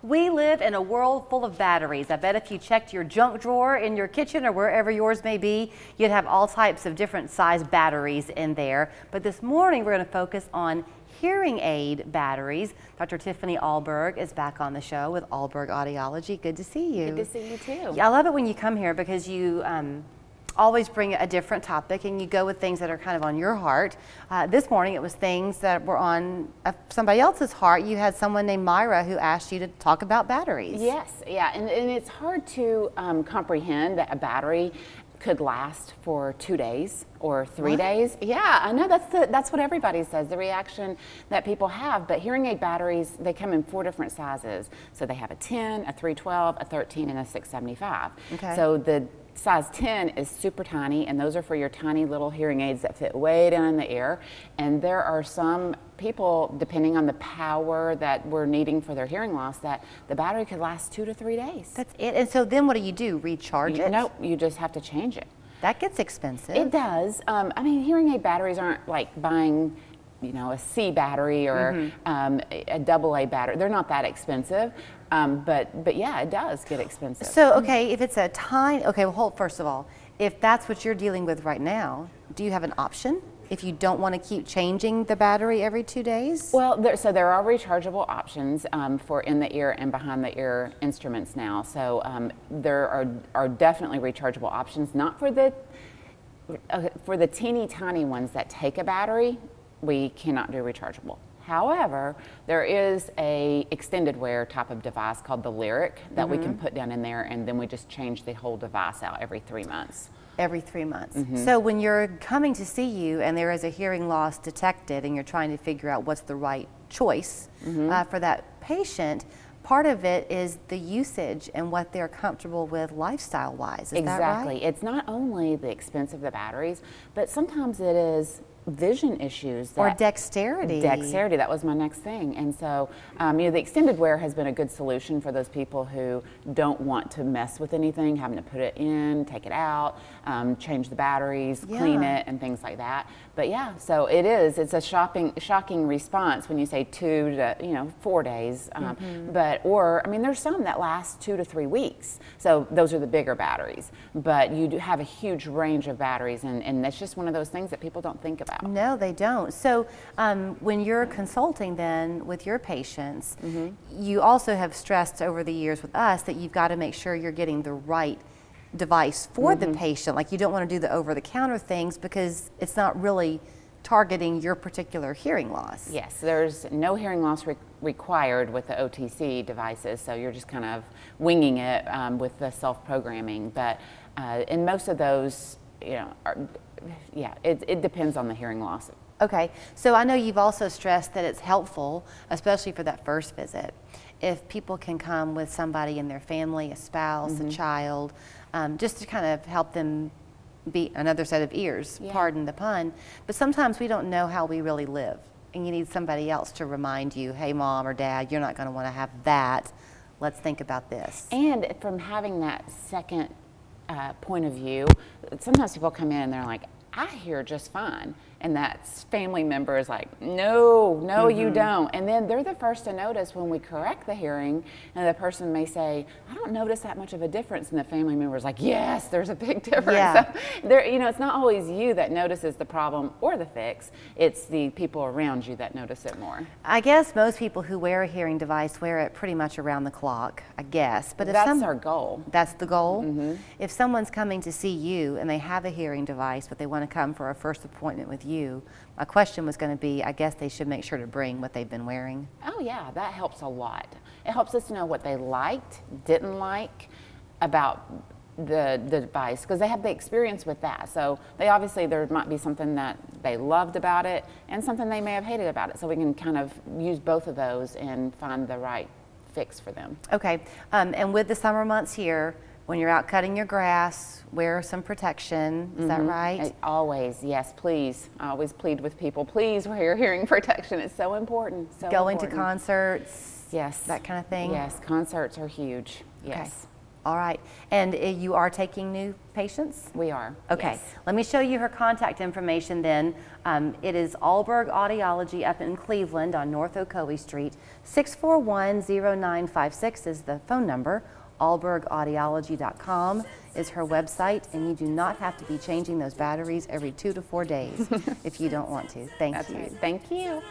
We live in a world full of batteries. I bet if you checked your junk drawer in your kitchen or wherever yours may be, you'd have all types of different size batteries in there. But this morning we're going to focus on hearing aid batteries. Dr. Tiffany Ahlberg is back on the show with Ahlberg Audiology. Good to see you. Good to see you too. Yeah, I love it when you come here because you always bring a different topic and you go with things that are kind of on your heart. This morning it was things that were on somebody else's heart. You had someone named Myra who asked you to talk about batteries. Yes, yeah, and it's hard to comprehend that a battery could last for 2 days or 3 days. Yeah, I know that's what everybody says, the reaction that people have. But hearing aid batteries, they come in 4 different sizes. So they have a 10, a 312, a 13, and a 675. Okay. So the size 10 is super tiny, and those are for your tiny little hearing aids that fit way down in the ear. And there are some people, depending on the power that we're needing for their hearing loss, that the battery could last 2 to 3 days. That's it. And so then what do? Recharge it? Nope, you just have to change it. That gets expensive. It does. I mean, hearing aid batteries aren't like buying, a C battery or a AA battery. They're not that expensive. But yeah, it does get expensive. So, okay, if it's a tiny, first of all, if that's what you're dealing with right now, do you have an option if you don't want to keep changing the battery every 2 days? Well, there are rechargeable options for in the ear and behind the ear instruments now. So there are definitely rechargeable options, not for the teeny tiny ones that take a battery. We cannot do rechargeable. However, there is a extended wear type of device called the Lyric that we can put down in there, and then we just change the whole device out every 3 months. Every 3 months. So when you're coming to see you and there is a hearing loss detected and you're trying to figure out what's the right choice for that patient, part of it is the usage and what they're comfortable with lifestyle-wise. Is that right? Exactly. It's not only the expense of the batteries, but sometimes it is vision issues. Or dexterity. Dexterity, that was my next thing. And so, the extended wear has been a good solution for those people who don't want to mess with anything, having to put it in, take it out, change the batteries, clean it, and things like that. But yeah, so it's a shocking response when you say 2 to 4 days. There's some that last 2 to 3 weeks. So those are the bigger batteries. But you do have a huge range of batteries, and that's just one of those things that people don't think about. No, they don't. So when you're consulting then with your patients, you also have stressed over the years with us that you've got to make sure you're getting the right device for the patient. Like you don't want to do the over-the-counter things because it's not really targeting your particular hearing loss. Yes, there's no hearing loss required with the OTC devices, so you're just kind of winging it with the self-programming. But in most of those, it depends on the hearing loss. Okay, so I know you've also stressed that it's helpful, especially for that first visit, if people can come with somebody in their family, a spouse, a child, just to kind of help them be another set of ears, pardon the pun. But sometimes we don't know how we really live, and you need somebody else to remind you, hey mom or dad, you're not going to want to have that. Let's think about this. And from having that second point of view, sometimes people come in and they're like, I hear just fine. And that family member is like, no, you don't. And then they're the first to notice when we correct the hearing, and the person may say, I don't notice that much of a difference. And the family member is like, yes, there's a big difference. Yeah. So it's not always you that notices the problem or the fix. It's the people around you that notice it more. I guess most people who wear a hearing device wear it pretty much around the clock, I guess. But that's our goal. That's the goal? If someone's coming to see you and they have a hearing device, but they want to come for a first appointment with you, my question was going to be, I guess they should make sure to bring what they've been wearing. Oh yeah, that helps a lot. It helps us to know what they liked, didn't like about the device, because they have the experience with that. So there might be something that they loved about it and something they may have hated about it. So we can kind of use both of those and find the right fix for them. Okay, and with the summer months here, when you're out cutting your grass, wear some protection. Is that right? Always, yes, please. I always plead with people, please wear your hearing protection. It's so important. Going to concerts, yes, that kind of thing. Yes, concerts are huge. Yes. All right. And you are taking new patients? We are. Okay. Yes. Let me show you her contact information then. It is Ahlberg Audiology up in Cleveland on North Ocoee Street. 641-0956 is the phone number. ahlbergaudiology.com is her website, and you do not have to be changing those batteries every 2 to 4 days if you don't want to. Thank That's you. right. Thank you.